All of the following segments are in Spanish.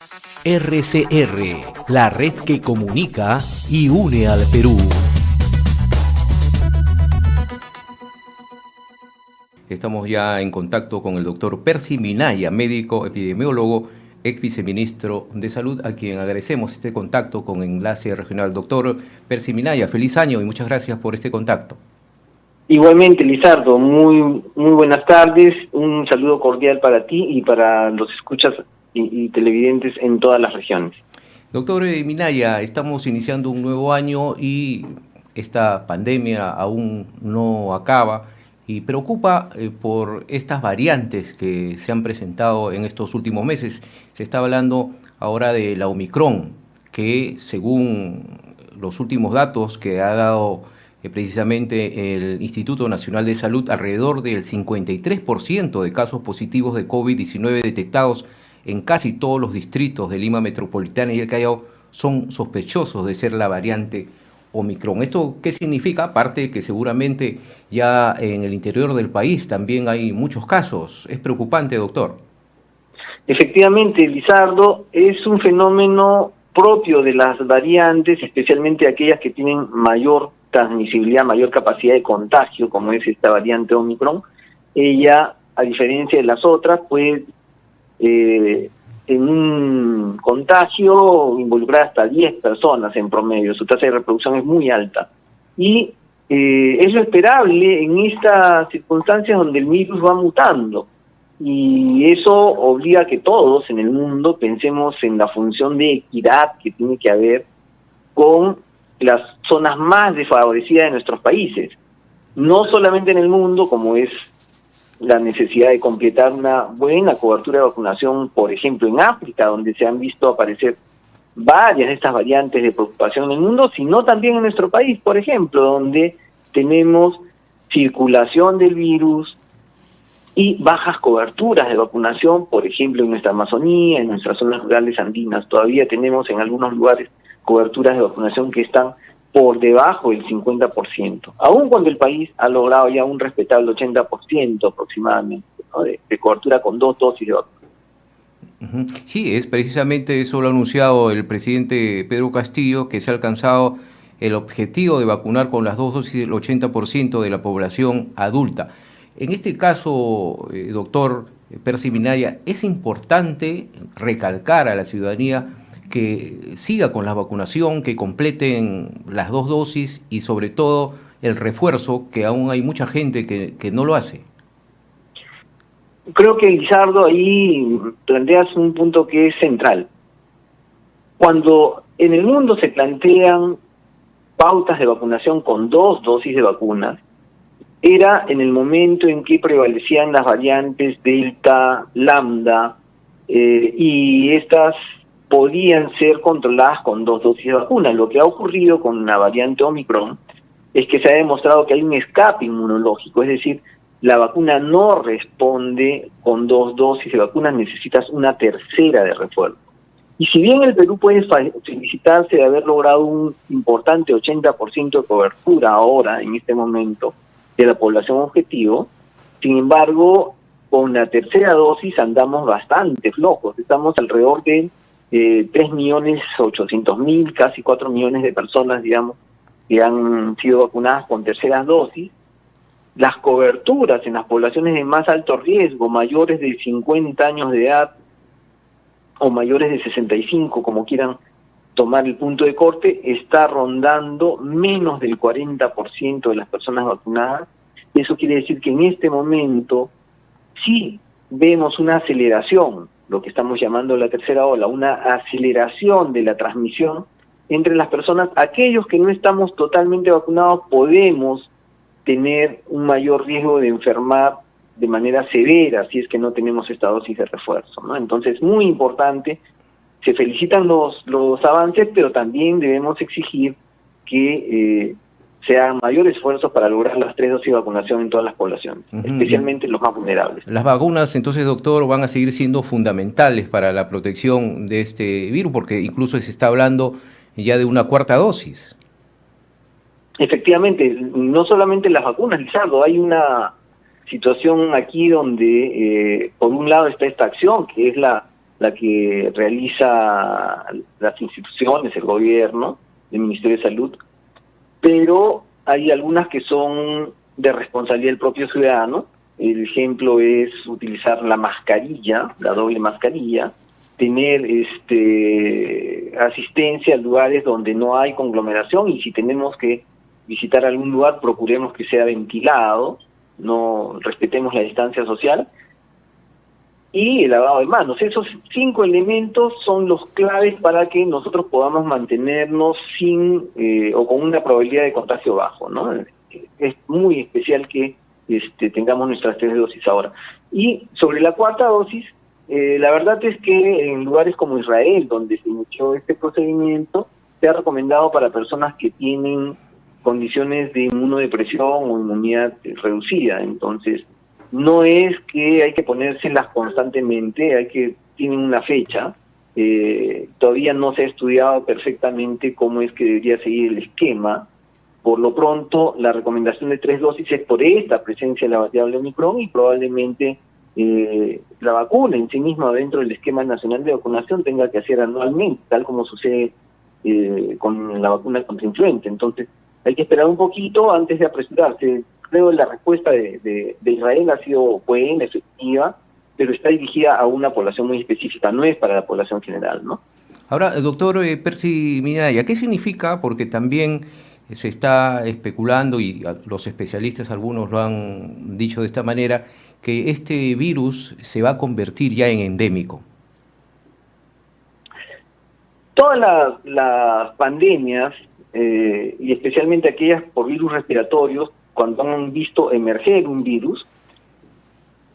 RCR, la red que comunica y une al Perú. Estamos ya en contacto con el doctor Percy Minaya, médico epidemiólogo, ex viceministro de Salud, a quien agradecemos este contacto con Enlace Regional. Doctor Percy Minaya, feliz año y muchas gracias por este contacto. Igualmente, Lizardo, muy buenas tardes, un saludo cordial para ti y para los escuchas y televidentes en todas las regiones. Doctor Minaya, estamos iniciando un nuevo año y esta pandemia aún no acaba y preocupa por estas variantes que se han presentado en estos últimos meses. Se está hablando ahora de la Omicron, que según los últimos datos que ha dado precisamente el Instituto Nacional de Salud, alrededor del 53% de casos positivos de COVID-19 detectados en casi todos los distritos de Lima Metropolitana y el Callao son sospechosos de ser la variante Omicron. ¿Esto qué significa? Aparte de que seguramente ya en el interior del país también hay muchos casos. Es preocupante, doctor. Efectivamente, Lizardo, es un fenómeno propio de las variantes, especialmente aquellas que tienen mayor transmisibilidad, mayor capacidad de contagio, como es esta variante Omicron. Ella, a diferencia de las otras, puede en un contagio involucrar hasta 10 personas en promedio. Su tasa de reproducción es muy alta. Y es lo esperable en estas circunstancias donde el virus va mutando. Y eso obliga a que todos en el mundo pensemos en la función de equidad que tiene que haber con las zonas más desfavorecidas de nuestros países. No solamente en el mundo, como es la necesidad de completar una buena cobertura de vacunación, por ejemplo, en África, donde se han visto aparecer varias de estas variantes de preocupación en el mundo, sino también en nuestro país, por ejemplo, donde tenemos circulación del virus y bajas coberturas de vacunación, por ejemplo, en nuestra Amazonía, en nuestras zonas rurales andinas. Todavía tenemos en algunos lugares coberturas de vacunación que están por debajo del 50%, aun cuando el país ha logrado ya un respetable 80% aproximadamente, ¿no?, de cobertura con 2 dosis de vacuna. Sí, es precisamente eso lo ha anunciado el presidente Pedro Castillo, que se ha alcanzado el objetivo de vacunar con las 2 dosis del 80% de la población adulta. En este caso, doctor Percy Minaya, es importante recalcar a la ciudadanía que siga con la vacunación, que completen las 2 dosis y sobre todo el refuerzo, que aún hay mucha gente que no lo hace. Creo que, Lizardo, ahí planteas un punto que es central. Cuando en el mundo se plantean pautas de vacunación con 2 dosis de vacunas, era en el momento en que prevalecían las variantes Delta, Lambda, y estas podían ser controladas con 2 dosis de vacuna. Lo que ha ocurrido con la variante Omicron es que se ha demostrado que hay un escape inmunológico, es decir, la vacuna no responde con 2 dosis de vacuna, necesitas una tercera de refuerzo. Y si bien el Perú puede felicitarse de haber logrado un importante 80% de cobertura ahora, en este momento, de la población objetivo, sin embargo, con la tercera dosis andamos bastante flojos, estamos alrededor de 3.800.000, casi 4 millones de personas, digamos, que han sido vacunadas con terceras dosis. Las coberturas en las poblaciones de más alto riesgo, mayores de 50 años de edad o mayores de 65, como quieran tomar el punto de corte, está rondando menos del 40% de las personas vacunadas. Eso quiere decir que en este momento sí vemos una aceleración, lo que estamos llamando la tercera ola, una aceleración de la transmisión entre las personas. Aquellos que no estamos totalmente vacunados podemos tener un mayor riesgo de enfermar de manera severa si es que no tenemos esta dosis de refuerzo, ¿no? Entonces, muy importante, se felicitan los avances, pero también debemos exigir que se hagan mayores esfuerzos para lograr las 3 dosis de vacunación en todas las poblaciones, especialmente los más vulnerables. Las vacunas, entonces, doctor, van a seguir siendo fundamentales para la protección de este virus, porque incluso se está hablando ya de una 4ª dosis. Efectivamente, no solamente las vacunas, Lizardo, hay una situación aquí donde, por un lado, está esta acción, que es la la que realiza las instituciones, el gobierno, el Ministerio de Salud, pero hay algunas que son de responsabilidad del propio ciudadano. El ejemplo es utilizar la mascarilla, la doble mascarilla, tener asistencia a lugares donde no hay conglomeración, y si tenemos que visitar algún lugar, procuremos que sea ventilado, no respetemos la distancia social, y el lavado de manos. Esos 5 elementos son los claves para que nosotros podamos mantenernos sin o con una probabilidad de contagio bajo, ¿no? Es muy especial que tengamos nuestras 3 dosis ahora. Y sobre la 4ª dosis, la verdad es que en lugares como Israel, donde se inició este procedimiento, se ha recomendado para personas que tienen condiciones de inmunodepresión o inmunidad reducida. Entonces, no es que hay que ponérselas constantemente, tienen una fecha. Todavía no se ha estudiado perfectamente cómo es que debería seguir el esquema. Por lo pronto, la recomendación de 3 dosis es por esta presencia de la variable Omicron, y probablemente la vacuna en sí misma dentro del esquema nacional de vacunación tenga que hacer anualmente, tal como sucede con la vacuna contra influenza. Entonces, hay que esperar un poquito antes de apresurarse. Creo que la respuesta de Israel ha sido buena, efectiva, pero está dirigida a una población muy específica, no es para la población general, ¿no? Ahora, doctor Percy Minaya, ¿qué significa? Porque también se está especulando, y los especialistas algunos lo han dicho de esta manera, que este virus se va a convertir ya en endémico. Todas las pandemias, y especialmente aquellas por virus respiratorios, cuando han visto emerger un virus,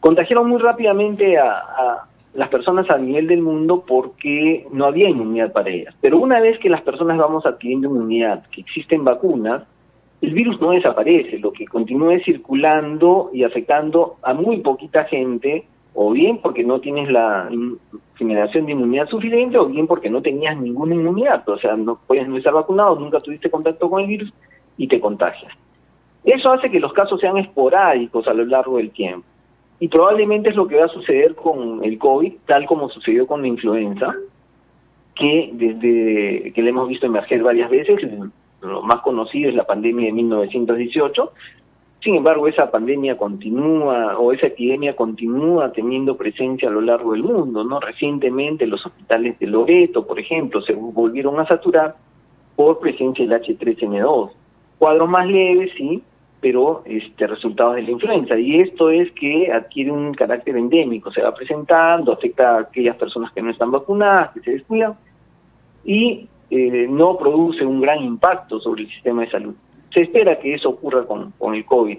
contagiaron muy rápidamente a las personas a nivel del mundo porque no había inmunidad para ellas. Pero una vez que las personas vamos adquiriendo inmunidad, que existen vacunas, el virus no desaparece, lo que continúa circulando y afectando a muy poquita gente, o bien porque no tienes la generación de inmunidad suficiente, o bien porque no tenías ninguna inmunidad, o sea, no puedes no estar vacunado, nunca tuviste contacto con el virus y te contagias. Eso hace que los casos sean esporádicos a lo largo del tiempo. Y probablemente es lo que va a suceder con el COVID, tal como sucedió con la influenza, que desde que la hemos visto emerger varias veces, lo más conocido es la pandemia de 1918. Sin embargo, esa pandemia continúa, o esa epidemia continúa teniendo presencia a lo largo del mundo, ¿no? Recientemente los hospitales de Loreto, por ejemplo, se volvieron a saturar por presencia del H3N2. Cuadros más leves, sí, pero resultados de la influenza, y esto es que adquiere un carácter endémico, se va presentando, afecta a aquellas personas que no están vacunadas, que se descuidan, y no produce un gran impacto sobre el sistema de salud. Se espera que eso ocurra con el COVID,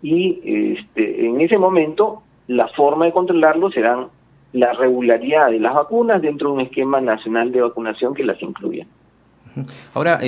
y en ese momento la forma de controlarlo será la regularidad de las vacunas dentro de un esquema nacional de vacunación que las incluya. Ahora,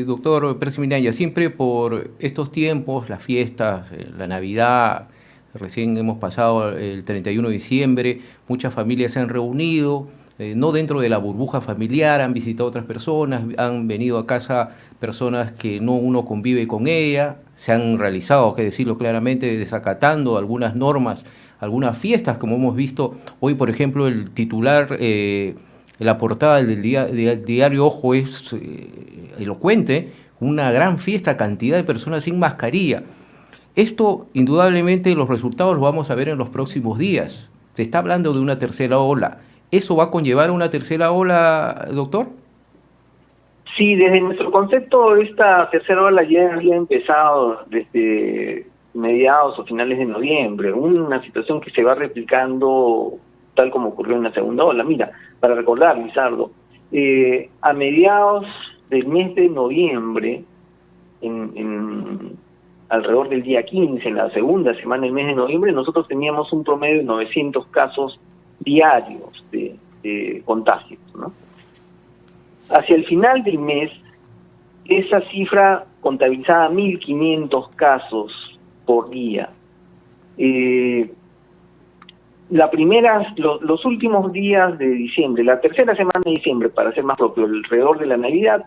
doctor Percy Minaya, siempre por estos tiempos, las fiestas, la Navidad, recién hemos pasado el 31 de diciembre, muchas familias se han reunido, no dentro de la burbuja familiar, han visitado otras personas, han venido a casa personas que no uno convive con ella, se han realizado, hay que decirlo claramente, desacatando algunas normas, algunas fiestas, como hemos visto hoy, por ejemplo, el titular... la portada del diario Ojo es elocuente, una gran fiesta, cantidad de personas sin mascarilla. Esto, indudablemente, los resultados los vamos a ver en los próximos días. Se está hablando de una tercera ola. ¿Eso va a conllevar una tercera ola, doctor? Sí, desde nuestro concepto, esta tercera ola ya había empezado desde mediados o finales de noviembre, una situación que se va replicando tal como ocurrió en la segunda ola. Mira, para recordar, Lizardo, a mediados del mes de noviembre, alrededor del día 15, en la segunda semana del mes de noviembre, nosotros teníamos un promedio de 900 casos diarios de contagios, ¿no? Hacia el final del mes, esa cifra contabilizaba 1.500 casos por día. Los últimos días de diciembre, la tercera semana de diciembre, para ser más propio, alrededor de la Navidad,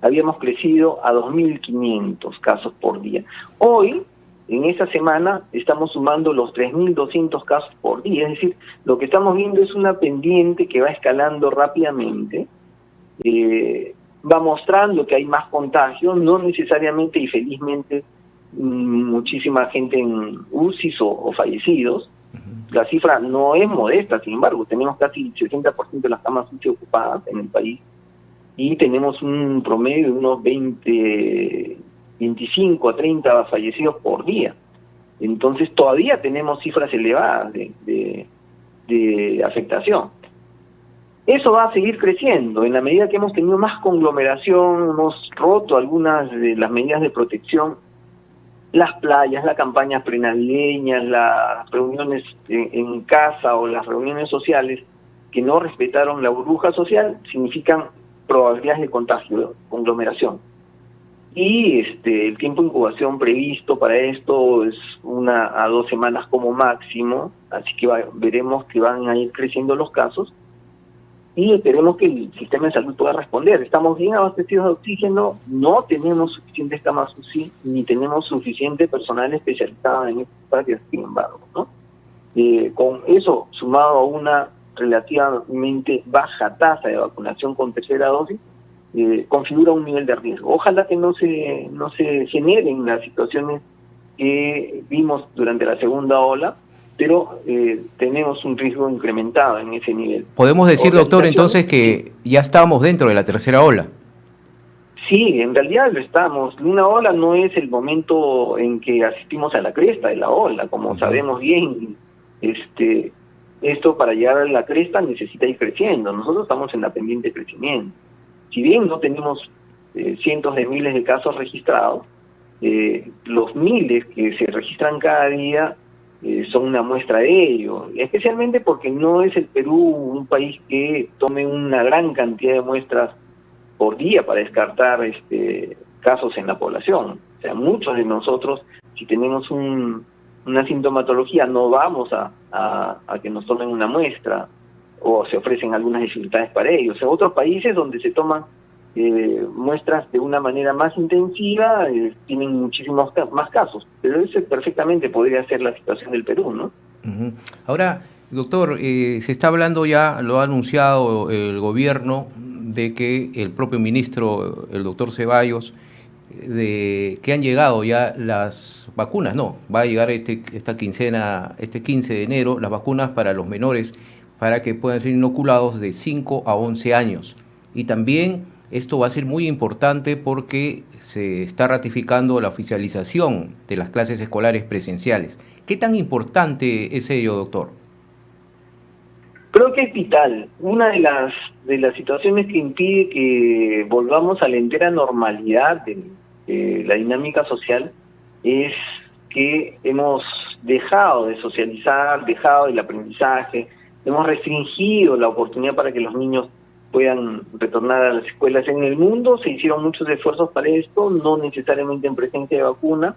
habíamos crecido a 2.500 casos por día. Hoy en esta semana estamos sumando los 3.200 casos por día, es decir, lo que estamos viendo es una pendiente que va escalando rápidamente, va mostrando que hay más contagios, no necesariamente y felizmente muchísima gente en UCIs o fallecidos. La cifra no es modesta, sin embargo, tenemos casi el 60% de las camas UCI ocupadas en el país y tenemos un promedio de unos 25 a 30 fallecidos por día. Entonces todavía tenemos cifras elevadas de afectación. Eso va a seguir creciendo. En la medida que hemos tenido más conglomeración, hemos roto algunas de las medidas de protección, las playas, las campañas prenavideñas, las reuniones en casa o las reuniones sociales que no respetaron la burbuja social, significan probabilidades de contagio, conglomeración. Y el tiempo de incubación previsto para esto es 1 a 2 semanas como máximo, así que veremos que van a ir creciendo los casos y esperemos que el sistema de salud pueda responder. Estamos bien abastecidos de oxígeno, no tenemos suficientes camas UCI, ni tenemos suficiente personal especializado en estas áreas, sin embargo, ¿no? Con eso, sumado a una relativamente baja tasa de vacunación con tercera dosis, configura un nivel de riesgo. Ojalá que no se generen las situaciones que vimos durante la segunda ola, pero tenemos un riesgo incrementado en ese nivel. ¿Podemos decir, doctor, entonces que ya estamos dentro de la tercera ola? Sí, en realidad lo estamos. Una ola no es el momento en que asistimos a la cresta de la ola, como sabemos bien. Esto para llegar a la cresta necesita ir creciendo. Nosotros estamos en la pendiente de crecimiento. Si bien no tenemos cientos de miles de casos registrados, los miles que se registran cada día son una muestra de ello, especialmente porque no es el Perú un país que tome una gran cantidad de muestras por día para descartar casos en la población. O sea, muchos de nosotros, si tenemos una sintomatología, no vamos a que nos tomen una muestra o se ofrecen algunas dificultades para ellos. En otros países donde se toman muestras de una manera más intensiva, tienen muchísimos más casos, pero ese perfectamente podría ser la situación del Perú, ¿no? Ahora, doctor, se está hablando ya, lo ha anunciado el gobierno, de que el propio ministro, el doctor Ceballos, de que han llegado ya las vacunas, no, va a llegar esta quincena, este 15 de enero, las vacunas para los menores, para que puedan ser inoculados de 5 a 11 años. Y también esto va a ser muy importante porque se está ratificando la oficialización de las clases escolares presenciales. ¿Qué tan importante es ello, doctor? Creo que es vital. Una de las situaciones que impide que volvamos a la entera normalidad de la dinámica social es que hemos dejado de socializar, dejado el aprendizaje, hemos restringido la oportunidad para que los niños puedan retornar a las escuelas. En el mundo se hicieron muchos esfuerzos para esto, no necesariamente en presencia de vacuna,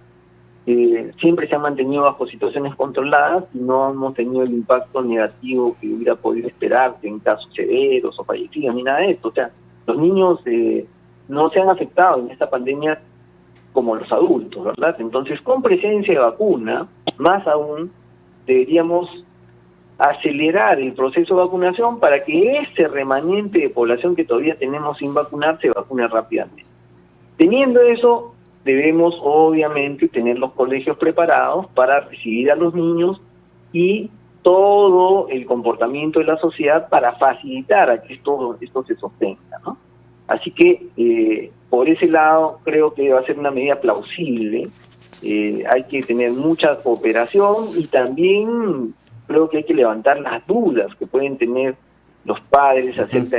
siempre se han mantenido bajo situaciones controladas y no hemos tenido el impacto negativo que hubiera podido esperarse en casos severos o fallecidos, ni nada de esto. O sea, los niños no se han afectado en esta pandemia como los adultos, ¿verdad? Entonces, con presencia de vacuna, más aún, deberíamos acelerar el proceso de vacunación para que ese remanente de población que todavía tenemos sin vacunar se vacune rápidamente. Teniendo eso, debemos obviamente tener los colegios preparados para recibir a los niños y todo el comportamiento de la sociedad para facilitar a que esto se sostenga, ¿no? Así que por ese lado creo que va a ser una medida plausible. Hay que tener mucha cooperación y también creo que hay que levantar las dudas que pueden tener los padres acerca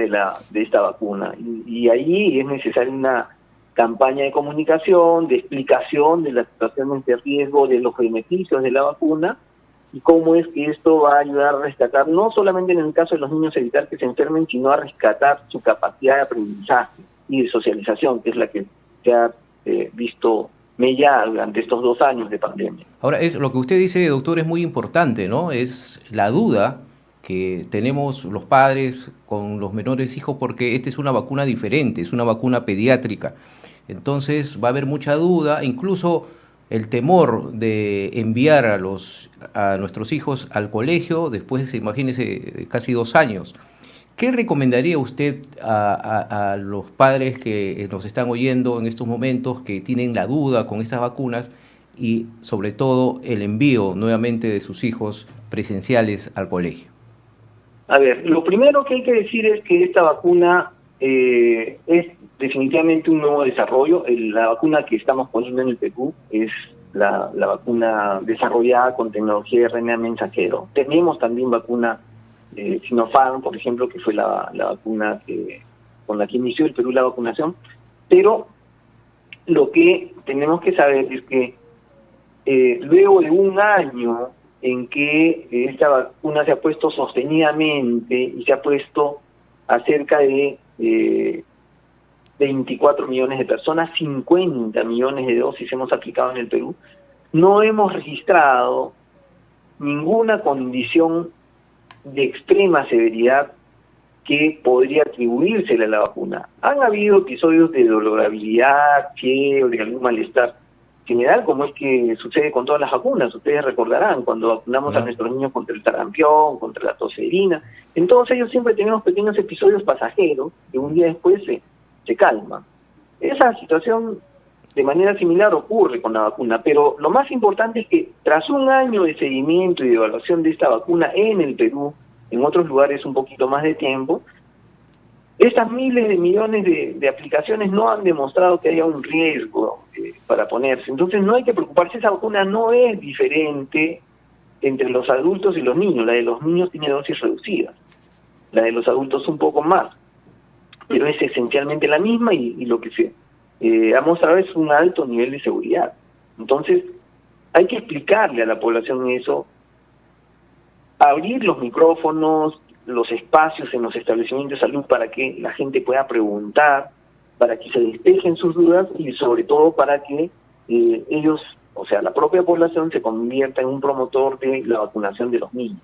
de esta vacuna. Y ahí es necesaria una campaña de comunicación, de explicación de las situaciones de riesgo, de los beneficios de la vacuna y cómo es que esto va a ayudar a rescatar, no solamente en el caso de los niños, evitar que se enfermen, sino a rescatar su capacidad de aprendizaje y de socialización, que es la que se ha visto mellada durante estos 2 años de pandemia. Ahora, lo que usted dice, doctor, es muy importante, ¿no? Es la duda que tenemos los padres con los menores hijos, porque esta es una vacuna diferente, es una vacuna pediátrica. Entonces va a haber mucha duda, incluso el temor de enviar a nuestros hijos al colegio después, imagínese, casi 2 años. ¿Qué recomendaría usted a los padres que nos están oyendo en estos momentos, que tienen la duda con estas vacunas y sobre todo el envío nuevamente de sus hijos presenciales al colegio? A ver, lo primero que hay que decir es que esta vacuna es definitivamente un nuevo desarrollo. La vacuna que estamos poniendo en el Perú es la vacuna desarrollada con tecnología de RNA mensajero. Tenemos también vacuna Sinopharm, por ejemplo, que fue la vacuna con la que inició el Perú la vacunación, pero lo que tenemos que saber es que luego de un año en que esta vacuna se ha puesto sostenidamente y se ha puesto a cerca de 24 millones de personas, 50 millones de dosis hemos aplicado en el Perú, no hemos registrado ninguna condición de extrema severidad que podría atribuírsele a la vacuna. Han habido episodios de dolorabilidad, fiebre, algún malestar general, como es que sucede con todas las vacunas. Ustedes recordarán cuando vacunamos a nuestros niños contra el sarampión, contra la tosferina. En todos ellos siempre tenemos pequeños episodios pasajeros que un día después se calman. Esa situación de manera similar ocurre con la vacuna, pero lo más importante es que tras un año de seguimiento y de evaluación de esta vacuna en el Perú, en otros lugares un poquito más de tiempo, estas miles de millones de aplicaciones no han demostrado que haya un riesgo para ponerse. Entonces no hay que preocuparse, esa vacuna no es diferente entre los adultos y los niños. La de los niños tiene dosis reducidas, la de los adultos un poco más, pero es esencialmente la misma y lo que se ha mostrado es un alto nivel de seguridad. Entonces hay que explicarle a la población eso, abrir los micrófonos, los espacios en los establecimientos de salud para que la gente pueda preguntar, para que se despejen sus dudas y sobre todo para que ellos, o sea, la propia población se convierta en un promotor de la vacunación de los niños.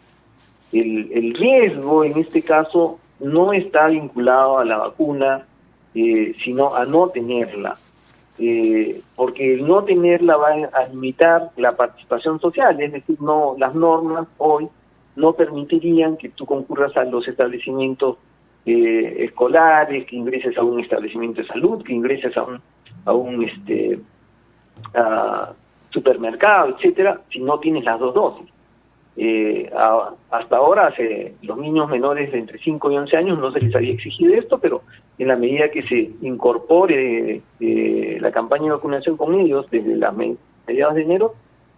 El riesgo en este caso no está vinculado a la vacuna, sino a no tenerla, porque el no tenerla va a limitar la participación social, es decir, no, las normas hoy no permitirían que tú concurras a los establecimientos escolares, que ingreses a un establecimiento de salud, que ingreses a un supermercado, etcétera, si no tienes las dos dosis. Hasta ahora, los niños menores de entre 5 y 11 años no se les había exigido esto, pero en la medida que se incorpore la campaña de vacunación con ellos desde mediados de enero,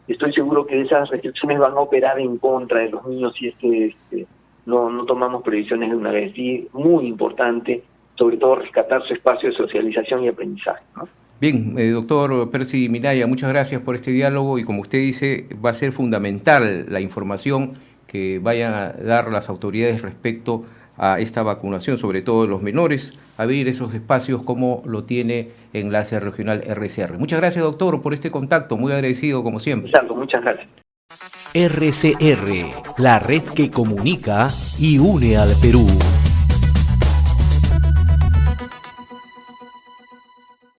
estoy seguro que esas restricciones van a operar en contra de los niños si es que no tomamos previsiones de una vez. Sí, muy importante, sobre todo rescatar su espacio de socialización y aprendizaje, ¿no? Bien, doctor Percy Minaya, muchas gracias por este diálogo y como usted dice, va a ser fundamental la información que vayan a dar las autoridades respecto a esta vacunación, sobre todo los menores, abrir esos espacios como lo tiene Enlace Regional RCR. Muchas gracias, doctor, por este contacto, muy agradecido como siempre. Exacto, muchas gracias. RCR, la red que comunica y une al Perú.